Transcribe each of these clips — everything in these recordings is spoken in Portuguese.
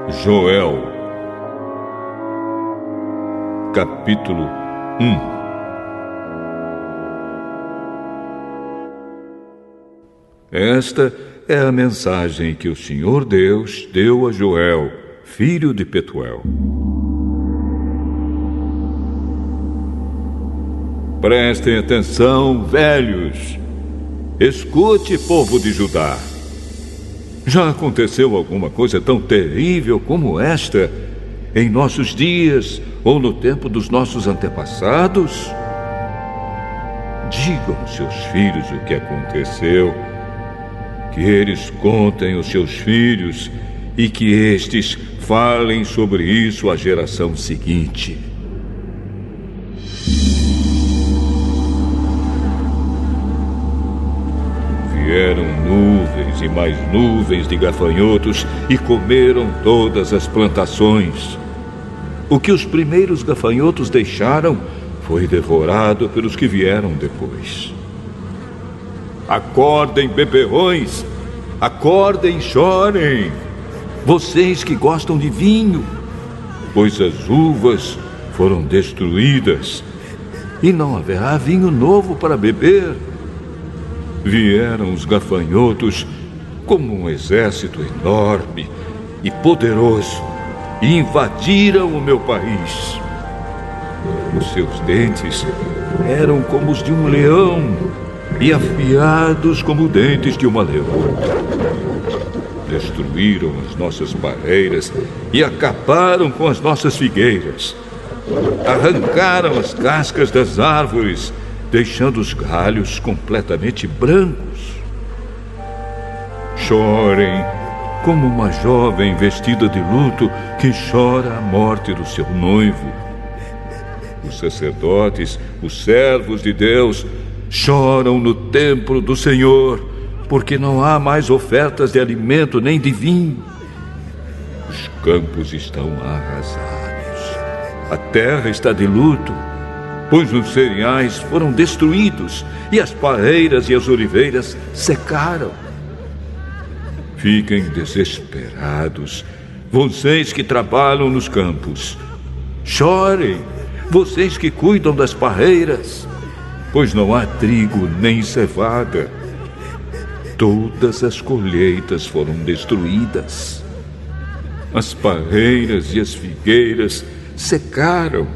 Joel, capítulo 1. Esta é a mensagem que o Senhor Deus deu a Joel, filho de Petuel. Prestem atenção, velhos. Escute, povo de Judá. Já aconteceu alguma coisa tão terrível como esta em nossos dias ou no tempo dos nossos antepassados? Digam aos seus filhos o que aconteceu, que eles contem aos seus filhos e que estes falem sobre isso à geração seguinte. Vieram nuvens e mais nuvens de gafanhotos e comeram todas as plantações. O que os primeiros gafanhotos deixaram foi devorado pelos que vieram depois. Acordem, beberrões! Acordem, chorem! Vocês que gostam de vinho, pois as uvas foram destruídas e não haverá vinho novo para beber. Vieram os gafanhotos como um exército enorme e poderoso e invadiram o meu país. Os seus dentes eram como os de um leão e afiados como dentes de uma leoa. Destruíram as nossas parreiras e acabaram com as nossas figueiras. Arrancaram as cascas das árvores, deixando os galhos completamente brancos. Chorem como uma jovem vestida de luto que chora a morte do seu noivo. Os sacerdotes, os servos de Deus, choram no templo do Senhor, porque não há mais ofertas de alimento nem de vinho. Os campos estão arrasados. A terra está de luto, pois os cereais foram destruídos e as parreiras e as oliveiras secaram. Fiquem desesperados, vocês que trabalham nos campos. Chorem, vocês que cuidam das parreiras, pois não há trigo nem cevada. Todas as colheitas foram destruídas. As parreiras e as figueiras secaram.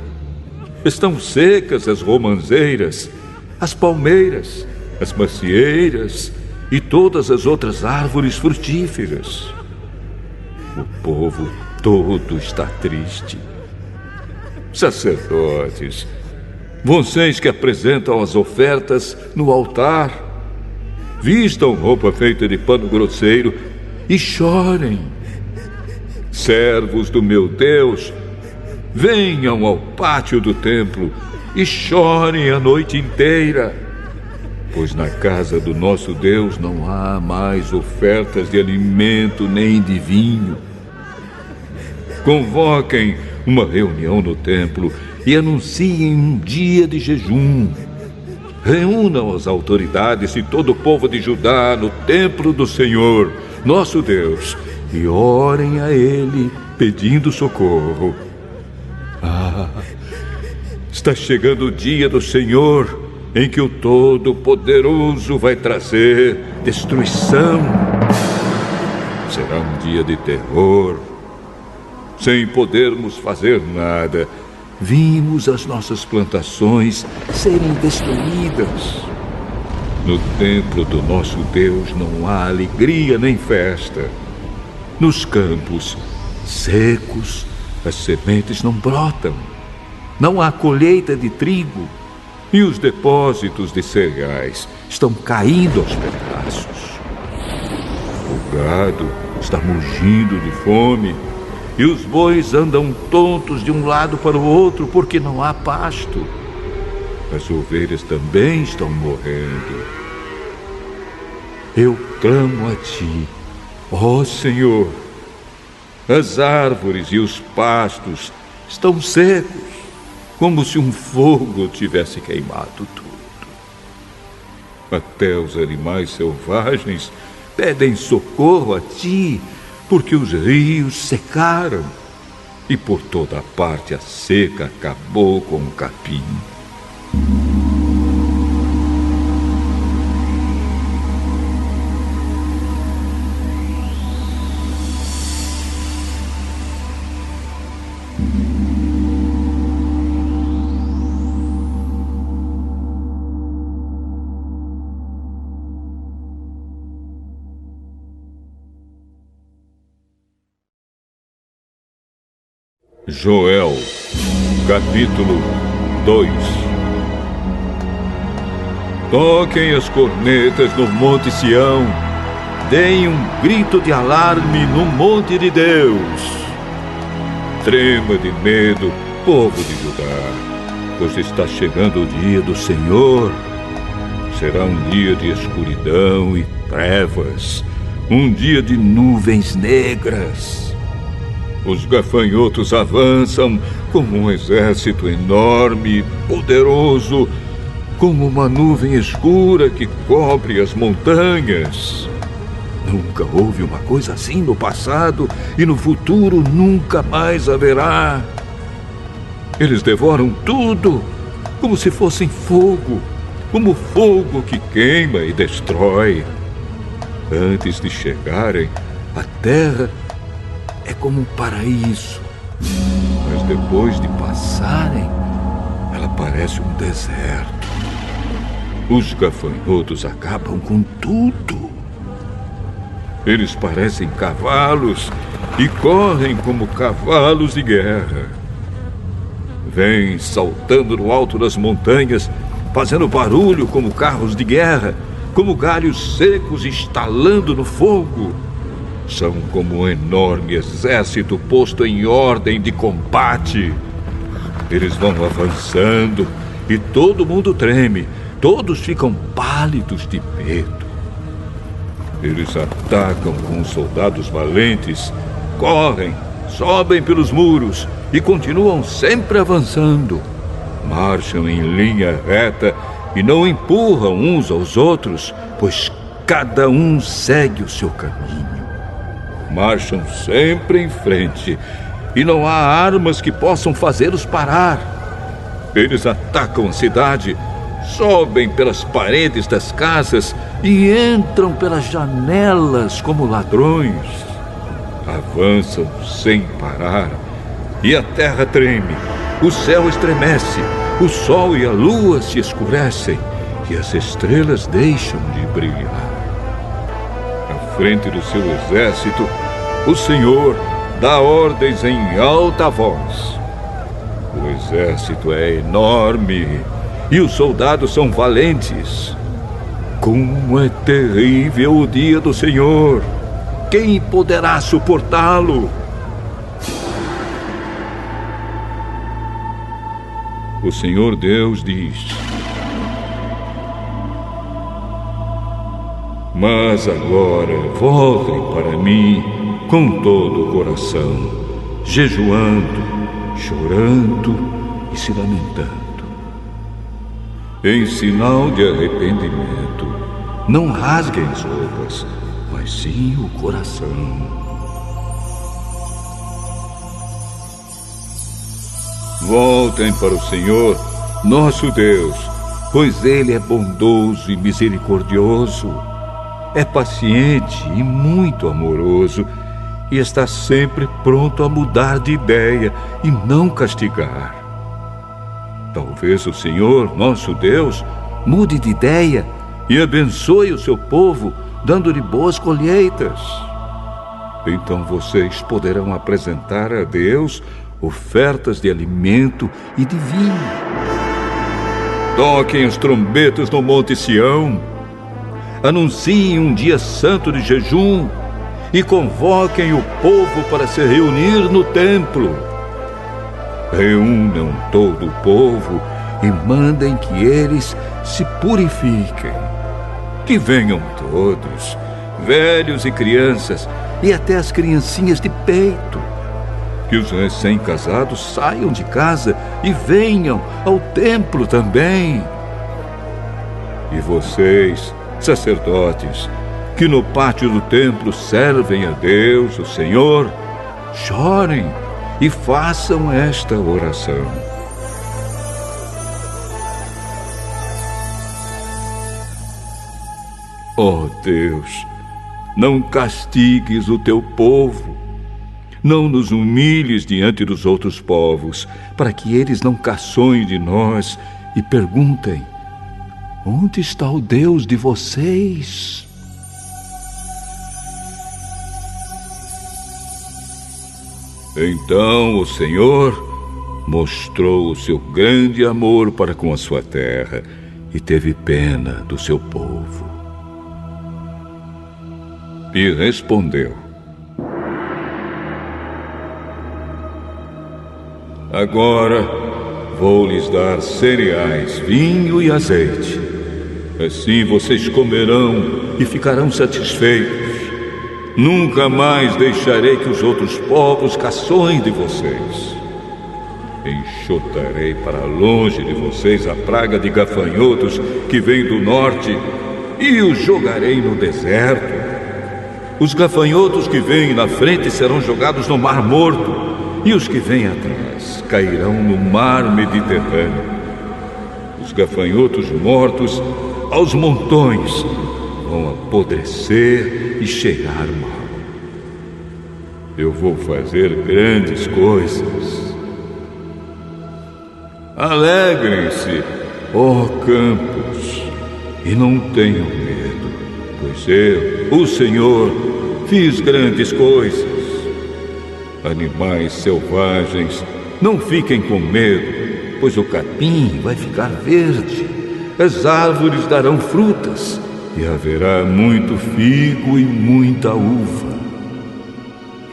Estão secas as romãzeiras, as palmeiras, as macieiras e todas as outras árvores frutíferas. O povo todo está triste. Sacerdotes, vocês que apresentam as ofertas no altar, vistam roupa feita de pano grosseiro e chorem. Servos do meu Deus, venham ao pátio do templo e chorem a noite inteira, pois na casa do nosso Deus não há mais ofertas de alimento nem de vinho. Convoquem uma reunião no templo e anunciem um dia de jejum. Reúnam as autoridades e todo o povo de Judá no templo do Senhor, nosso Deus, e orem a Ele pedindo socorro. Está chegando o dia do Senhor, em que o Todo-Poderoso vai trazer destruição. Será um dia de terror. Sem podermos fazer nada, vimos as nossas plantações serem destruídas. No templo do nosso Deus não há alegria nem festa. Nos campos secos, as sementes não brotam. Não há colheita de trigo. E os depósitos de cereais estão caindo aos pedaços. O gado está mugindo de fome. E os bois andam tontos de um lado para o outro porque não há pasto. As ovelhas também estão morrendo. Eu clamo a ti, ó Senhor. As árvores e os pastos estão secos, como se um fogo tivesse queimado tudo. Até os animais selvagens pedem socorro a ti, porque os rios secaram e por toda parte a seca acabou com o capim. Joel, capítulo 2. Toquem as cornetas no Monte Sião, deem um grito de alarme no monte de Deus. Trema de medo, povo de Judá, pois está chegando o dia do Senhor. Será um dia de escuridão e trevas, um dia de nuvens negras. Os gafanhotos avançam como um exército enorme e poderoso, como uma nuvem escura que cobre as montanhas. Nunca houve uma coisa assim no passado e no futuro nunca mais haverá. Eles devoram tudo como se fossem fogo, como fogo que queima e destrói. Antes de chegarem, a terra é como um paraíso, mas depois de passarem, ela parece um deserto. Os gafanhotos acabam com tudo. Eles parecem cavalos e correm como cavalos de guerra. Vêm saltando no alto das montanhas, fazendo barulho como carros de guerra, como galhos secos estalando no fogo. São como um enorme exército posto em ordem de combate. Eles vão avançando e todo mundo treme. Todos ficam pálidos de medo. Eles atacam com os soldados valentes, correm, sobem pelos muros e continuam sempre avançando. Marcham em linha reta e não empurram uns aos outros, pois cada um segue o seu caminho. Marcham sempre em frente e não há armas que possam fazê-los parar. Eles atacam a cidade, sobem pelas paredes das casas e entram pelas janelas como ladrões. Avançam sem parar e a terra treme, o céu estremece, o sol e a lua se escurecem e as estrelas deixam de brilhar. À frente do seu exército, o Senhor dá ordens em alta voz. O exército é enorme e os soldados são valentes. Como é terrível o dia do Senhor! Quem poderá suportá-lo? O Senhor Deus diz: mas agora voltem para mim com todo o coração, jejuando, chorando e se lamentando. Em sinal de arrependimento, não rasguem as roupas, mas sim o coração. Voltem para o Senhor, nosso Deus, pois Ele é bondoso e misericordioso, é paciente e muito amoroso, e está sempre pronto a mudar de ideia e não castigar. Talvez o Senhor, nosso Deus, mude de ideia e abençoe o seu povo, dando-lhe boas colheitas. Então vocês poderão apresentar a Deus ofertas de alimento e de vinho. Toquem as trombetas no Monte Sião, anunciem um dia santo de jejum e convoquem o povo para se reunir no templo. Reúnam todo o povo e mandem que eles se purifiquem. Que venham todos, velhos e crianças, e até as criancinhas de peito. Que os recém-casados saiam de casa e venham ao templo também. E vocês, sacerdotes, que no pátio do templo servem a Deus, o Senhor, chorem e façam esta oração. Ó Deus, não castigues o teu povo, não nos humilhes diante dos outros povos, para que eles não caçoem de nós e perguntem: onde está o Deus de vocês? Então o Senhor mostrou o seu grande amor para com a sua terra e teve pena do seu povo. E respondeu: agora vou lhes dar cereais, vinho e azeite. Assim vocês comerão e ficarão satisfeitos. Nunca mais deixarei que os outros povos caçoem de vocês. Enxotarei para longe de vocês a praga de gafanhotos que vem do norte e os jogarei no deserto. Os gafanhotos que vêm na frente serão jogados no Mar Morto, e os que vêm atrás cairão no Mar Mediterrâneo. Os gafanhotos mortos aos montões vão apodrecer e cheirar mal. Eu vou fazer grandes coisas. Alegrem-se, ó campos, e não tenham medo, pois eu, o Senhor, fiz grandes coisas. Animais selvagens, não fiquem com medo, pois o capim vai ficar verde, as árvores darão frutas, e haverá muito figo e muita uva.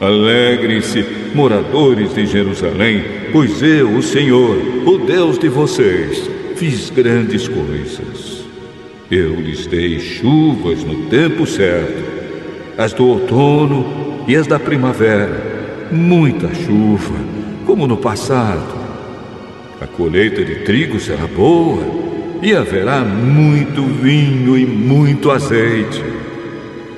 Alegrem-se, moradores de Jerusalém, pois eu, o Senhor, o Deus de vocês, fiz grandes coisas. Eu lhes dei chuvas no tempo certo, as do outono e as da primavera, muita chuva, como no passado. A colheita de trigo será boa, e haverá muito vinho e muito azeite.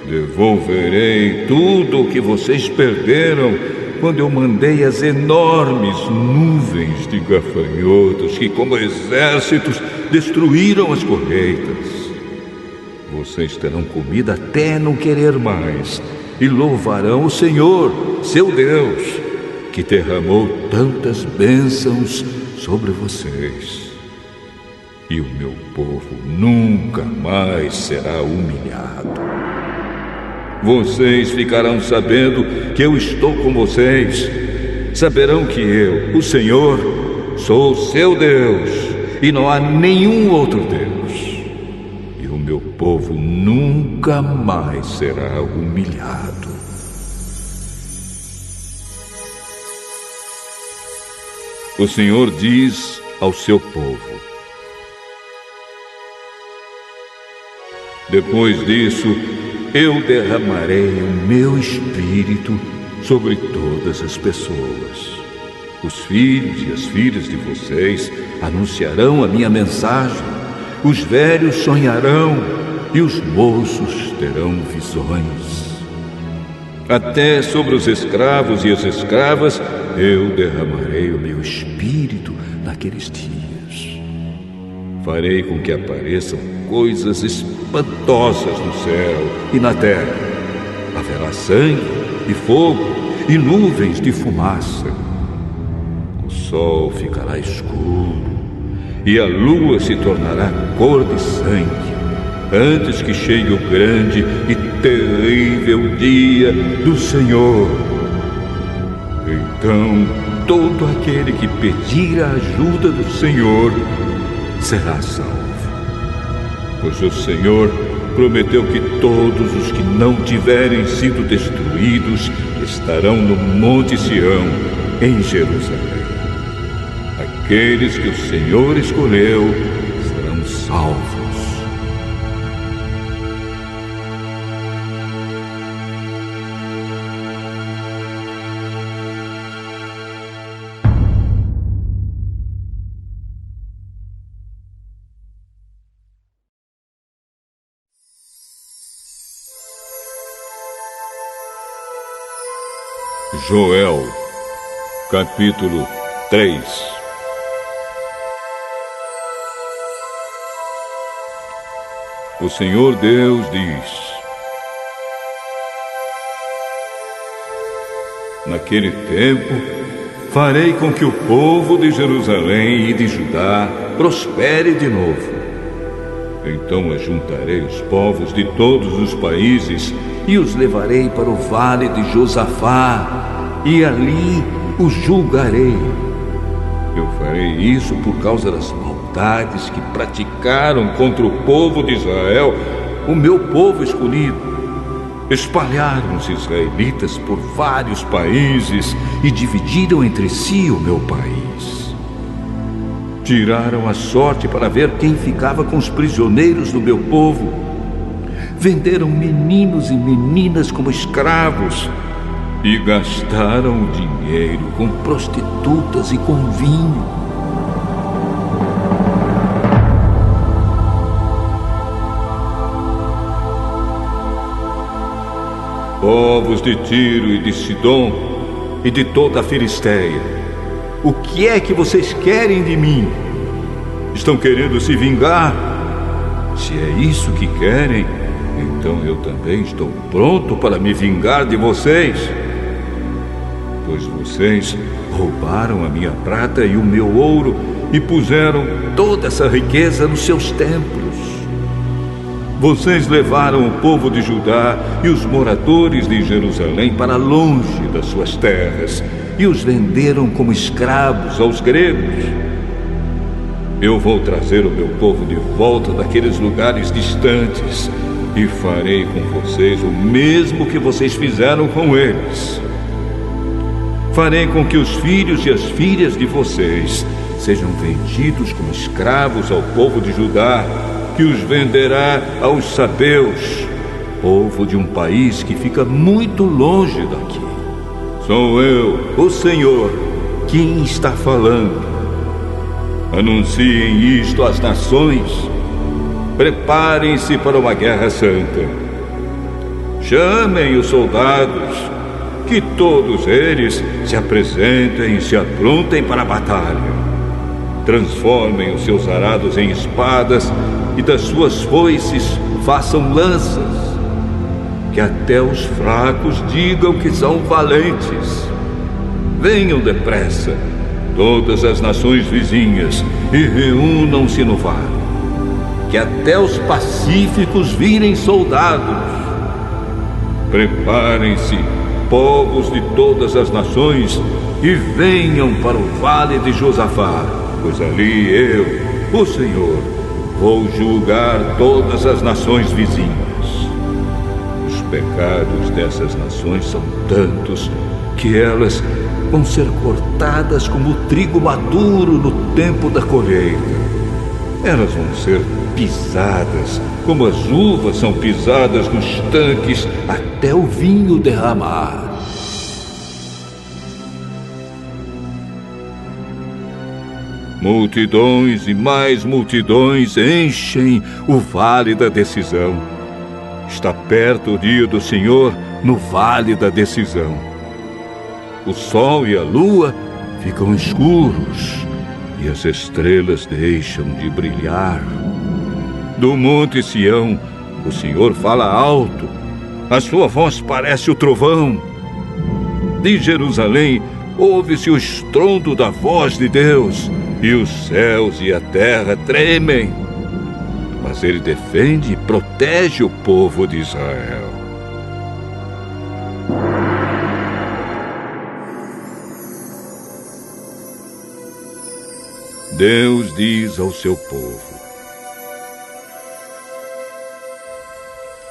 Devolverei tudo o que vocês perderam quando eu mandei as enormes nuvens de gafanhotos que, como exércitos, destruíram as colheitas. Vocês terão comida até não querer mais e louvarão o Senhor, seu Deus, que derramou tantas bênçãos sobre vocês. E o meu povo nunca mais será humilhado. Vocês ficarão sabendo que eu estou com vocês. Saberão que eu, o Senhor, sou seu Deus, e não há nenhum outro Deus. E o meu povo nunca mais será humilhado. O Senhor diz ao seu povo: depois disso, eu derramarei o meu espírito sobre todas as pessoas. Os filhos e as filhas de vocês anunciarão a minha mensagem. Os velhos sonharão e os moços terão visões. Até sobre os escravos e as escravas eu derramarei o meu espírito naqueles dias. Farei com que apareçam coisas espantosas no céu e na terra. Haverá sangue e fogo e nuvens de fumaça. O sol ficará escuro e a lua se tornará cor de sangue, antes que chegue o grande e terrível dia do Senhor. Então, todo aquele que pedir a ajuda do Senhor será salvo. Pois o Senhor prometeu que todos os que não tiverem sido destruídos estarão no Monte Sião, em Jerusalém. Aqueles que o Senhor escolheu serão salvos. Joel, capítulo 3. O Senhor Deus diz: naquele tempo, farei com que o povo de Jerusalém e de Judá prospere de novo. Então ajuntarei os povos de todos os países e os levarei para o vale de Josafá, e ali os julgarei. Eu farei isso por causa das maldades que praticaram contra o povo de Israel, o meu povo escolhido. Espalharam os israelitas por vários países e dividiram entre si o meu país. Tiraram a sorte para ver quem ficava com os prisioneiros do meu povo. Venderam meninos e meninas como escravos e gastaram o dinheiro com prostitutas e com vinho. Povos de Tiro e de Sidom e de toda a Filisteia, o que é que vocês querem de mim? Estão querendo se vingar? Se é isso que querem, então eu também estou pronto para me vingar de vocês. Pois vocês roubaram a minha prata e o meu ouro e puseram toda essa riqueza nos seus templos. Vocês levaram o povo de Judá e os moradores de Jerusalém para longe das suas terras e os venderam como escravos aos gregos. Eu vou trazer o meu povo de volta daqueles lugares distantes e farei com vocês o mesmo que vocês fizeram com eles. Farei com que os filhos e as filhas de vocês sejam vendidos como escravos ao povo de Judá, que os venderá aos sabeus, povo de um país que fica muito longe daqui. Sou eu, o Senhor, quem está falando. Anunciem isto às nações. Preparem-se para uma guerra santa. Chamem os soldados, que todos eles se apresentem e se aprontem para a batalha. Transformem os seus arados em espadas e das suas foices façam lanças. Que até os fracos digam que são valentes. Venham depressa, todas as nações vizinhas, e reúnam-se no vale. Que até os pacíficos virem soldados. Preparem-se, povos de todas as nações, e venham para o vale de Josafá, pois ali eu, o Senhor, vou julgar todas as nações vizinhas. Os pecados dessas nações são tantos que elas vão ser cortadas como o trigo maduro no tempo da colheita. Elas vão ser pisadas como as uvas são pisadas nos tanques até o vinho derramar. Multidões e mais multidões enchem o vale da decisão. Está perto o dia do Senhor no vale da decisão. O sol e a lua ficam escuros e as estrelas deixam de brilhar. Do monte Sião, o Senhor fala alto. A sua voz parece o trovão. De Jerusalém, ouve-se o estrondo da voz de Deus. E os céus e a terra tremem. Mas ele defende e protege o povo de Israel. Deus diz ao seu povo: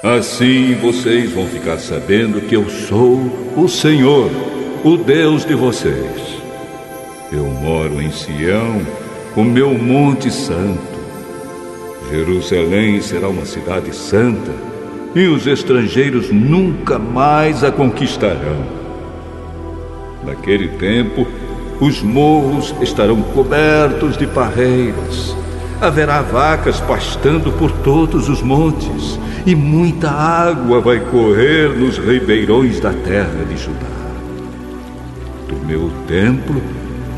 assim vocês vão ficar sabendo que eu sou o Senhor, o Deus de vocês. Eu moro em Sião, o meu monte santo. Jerusalém será uma cidade santa, e os estrangeiros nunca mais a conquistarão. Naquele tempo, os morros estarão cobertos de parreiras. Haverá vacas pastando por todos os montes, e muita água vai correr nos ribeirões da terra de Judá. Do meu templo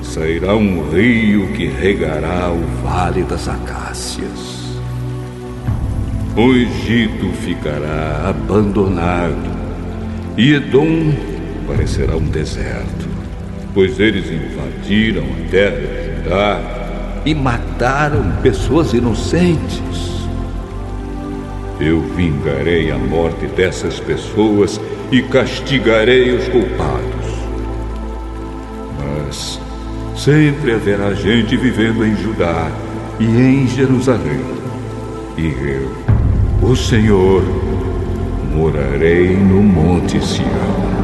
sairá um rio que regará o vale das acácias. O Egito ficará abandonado e Edom parecerá um deserto, pois eles invadiram a terra de Judá e mataram pessoas inocentes. Eu vingarei a morte dessas pessoas e castigarei os culpados. Mas sempre haverá gente vivendo em Judá e em Jerusalém. E eu, o Senhor, morarei no Monte Sião.